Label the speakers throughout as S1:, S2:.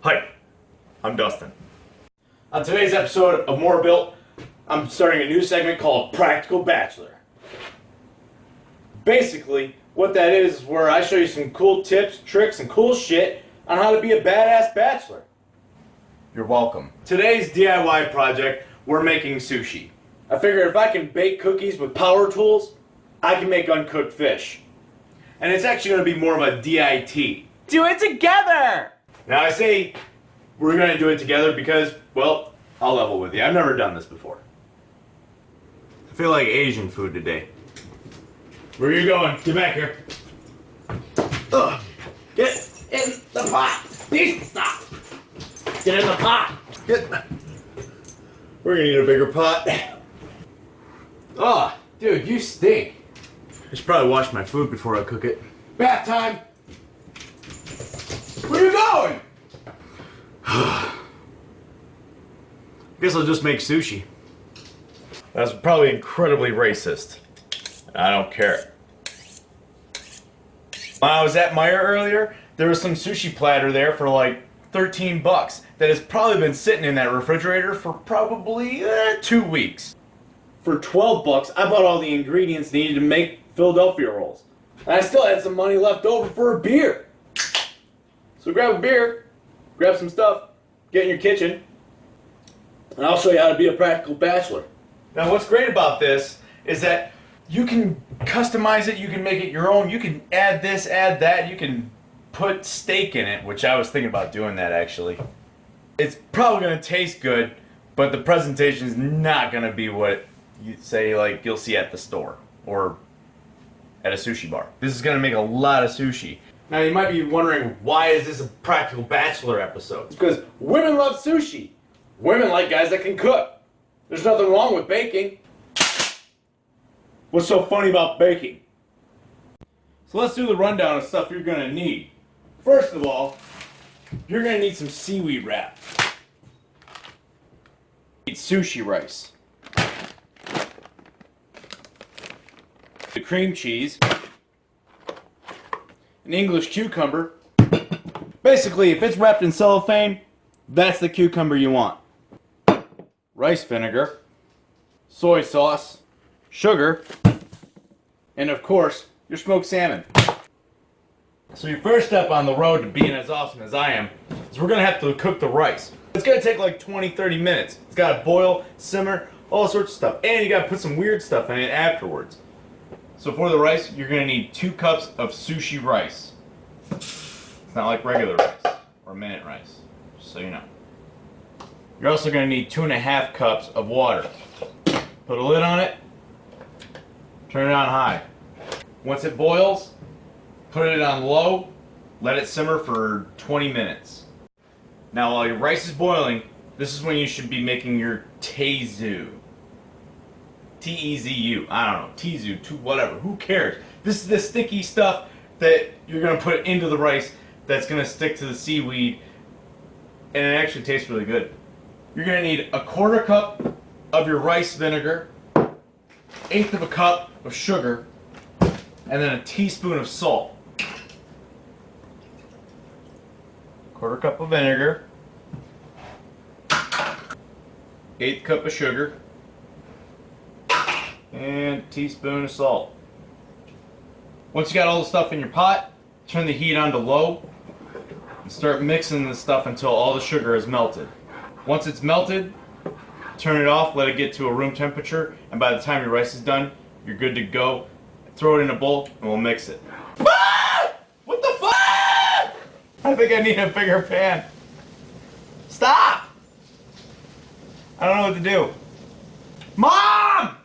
S1: Hi, I'm Dustin. On today's episode of More Built, I'm starting a new segment called Practical Bachelor. Basically, what that is where I show you some cool tips, tricks, and cool shit on how to be a badass bachelor. You're welcome. Today's DIY project, we're making sushi. I figured if I can bake cookies with power tools, I can make uncooked fish. And it's actually going to be more of a DIT. Do it together! Now I say we're going to do it together because, well, I'll level with you. I've never done this before. I feel like Asian food today. Where are you going? Get back here. Ugh. Get in the pot. Please stop. Get in the pot. Get. We're going to need a bigger pot. Oh, dude, you stink. I should probably wash my food before I cook it. Bath time. Where are you going? Guess I'll just make sushi. That's probably incredibly racist. I don't care. When I was at Meijer earlier, there was some sushi platter there for like 13 bucks that has probably been sitting in that refrigerator for probably 2 weeks. For 12 bucks, I bought all the ingredients needed to make Philadelphia rolls. And I still had some money left over for a beer. So grab a beer, grab some stuff, get in your kitchen, and I'll show you how to be a practical bachelor. Now what's great about this is that you can customize it, you can make it your own, you can add this, add that, you can put steak in it, which I was thinking about doing that actually. It's probably going to taste good, but the presentation is not going to be what you say like you'll see at the store or at a sushi bar. This is going to make a lot of sushi. Now you might be wondering, why is this a practical bachelor episode? It's because women love sushi. Women like guys that can cook. There's nothing wrong with baking. What's so funny about baking? So let's do the rundown of stuff you're going to need. First of all, you're going to need some seaweed wrap. You need sushi rice. The cream cheese. An English cucumber. Basically, if it's wrapped in cellophane, that's the cucumber you want. Rice vinegar, soy sauce, sugar, and of course, your smoked salmon. So your first step on the road to being as awesome as I am is we're going to have to cook the rice. It's going to take like 20-30 minutes. It's got to boil, simmer, all sorts of stuff. And you got to put some weird stuff in it afterwards. So for the rice, you're going to need 2 cups of sushi rice. It's not like regular rice or minute rice, just so you know. You're also going to need 2.5 cups of water. Put a lid on it, turn it on high. Once it boils, put it on low, let it simmer for 20 minutes. Now while your rice is boiling, this is when you should be making your teizu. T-E-Z-U. I don't know. Teizu, whatever. Who cares? This is the sticky stuff that you're going to put into the rice that's going to stick to the seaweed, and it actually tastes really good. You're going to need 1/4 cup of your rice vinegar, 1/8 of a cup of sugar, and then a teaspoon of salt. 1/4 cup of vinegar, 1/8 cup of sugar, and a teaspoon of salt. Once you got all the stuff in your pot, turn the heat on to low and start mixing the stuff until all the sugar is melted. Once it's melted, turn it off, let it get to a room temperature, and by the time your rice is done, you're good to go. Throw it in a bowl and we'll mix it. Ah! What the fuck? I think I need a bigger pan. Stop! I don't know what to do. Mom!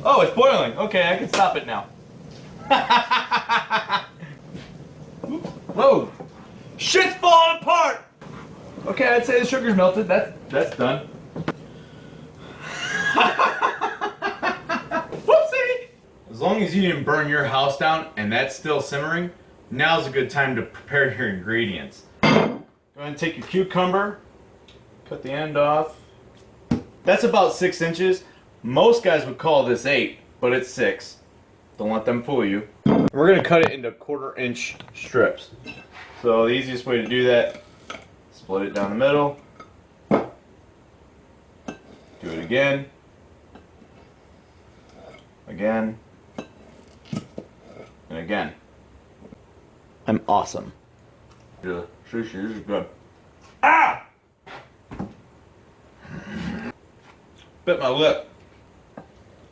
S1: Oh, it's boiling. Okay, I can stop it now. Whoa! Shit's falling apart! Okay, I'd say the sugar's melted. That's done. Whoopsie! As long as you didn't burn your house down and that's still simmering, now's a good time to prepare your ingredients. Go ahead and take your cucumber, cut the end off. That's about 6 inches. Most guys would call this 8, but it's 6. Don't let them fool you. We're going to cut it into 1/4 inch strips. So the easiest way to do that, split it down the middle. Do it again. Again. And again. I'm awesome. Yeah, sushi is good. Ah! Bit my lip.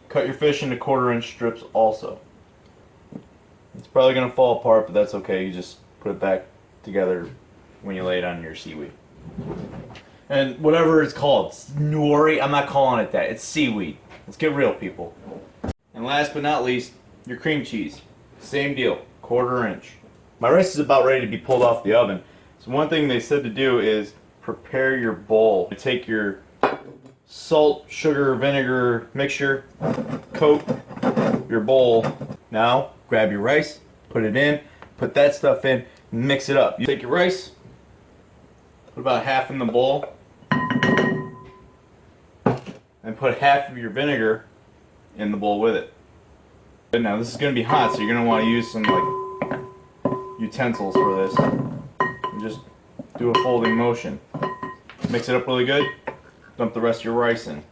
S1: Cut your fish into 1/4-inch strips also. It's probably going to fall apart, but that's okay. You just put it back together when you lay it on your seaweed. And whatever it's called, nori, I'm not calling it that. It's seaweed. Let's get real, people. And last but not least, your cream cheese. Same deal, 1/4-inch. My rice is about ready to be pulled off the oven. So one thing they said to do is prepare your bowl. Take your salt, sugar, vinegar mixture, coat your bowl. Now, grab your rice, put it in, put that stuff in, mix it up. You take your rice, put about half in the bowl, and put half of your vinegar in the bowl with it. Now this is going to be hot, so you're going to want to use some like utensils for this. And just do a folding motion. Mix it up really good. Dump the rest of your rice in.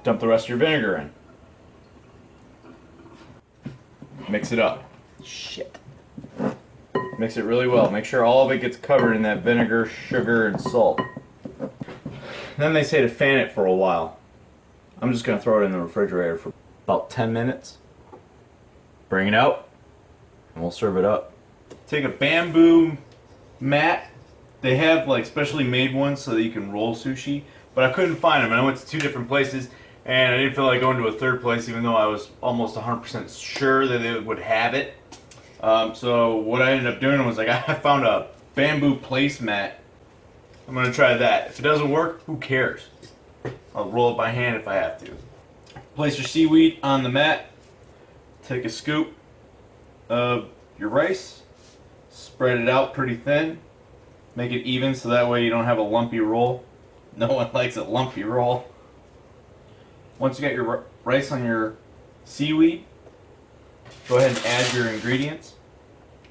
S1: Dump the rest of your vinegar in. Mix it up. Shit. Mix it really well. Make sure all of it gets covered in that vinegar, sugar, and salt. Then they say to fan it for a while. I'm just going to throw it in the refrigerator for about 10 minutes. Bring it out, and we'll serve it up. Take a bamboo mat. They have like specially made ones so that you can roll sushi, but I couldn't find them. And I went to 2 different places, and I didn't feel like going to a 3rd place, even though I was almost 100% sure that they would have it. So what I ended up doing was like I found a bamboo placemat. I'm gonna try that. If it doesn't work, who cares? I'll roll it by hand if I have to. Place your seaweed on the mat. Take a scoop of your rice. Spread it out pretty thin. Make it even so that way you don't have a lumpy roll. No one likes a lumpy roll. Once you got your rice on your seaweed, go ahead and add your ingredients.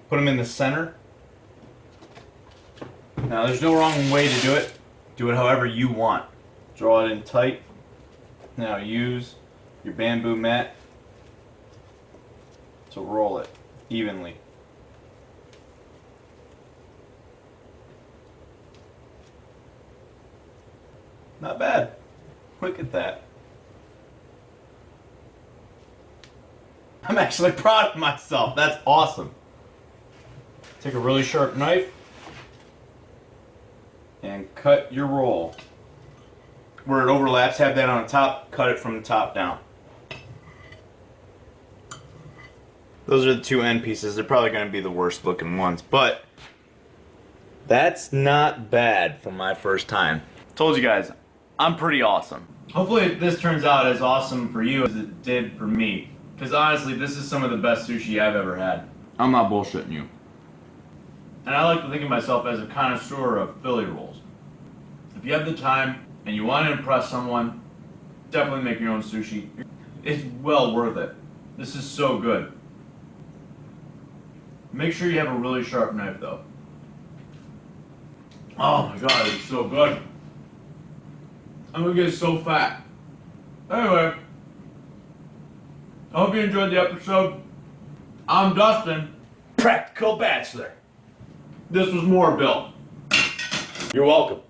S1: Put them in the center. Now there's no wrong way to do it. Do it however you want. Draw it in tight. Now use your bamboo mat to roll it evenly. Not bad. Look at that. I'm actually proud of myself. That's awesome. Take a really sharp knife and cut your roll. Where it overlaps, have that on the top, cut it from the top down. Those are the 2 end pieces. They're probably going to be the worst looking ones, but that's not bad for my first time. Told you guys, I'm pretty awesome. Hopefully this turns out as awesome for you as it did for me. Because honestly, this is some of the best sushi I've ever had. I'm not bullshitting you. And I like to think of myself as a connoisseur of Philly rolls. If you have the time and you want to impress someone, definitely make your own sushi. It's well worth it. This is so good. Make sure you have a really sharp knife though. Oh my god, it's so good. I'm gonna get so fat. Anyway, I hope you enjoyed the episode. I'm Dustin, Practical Bachelor. This was more Bill. You're welcome.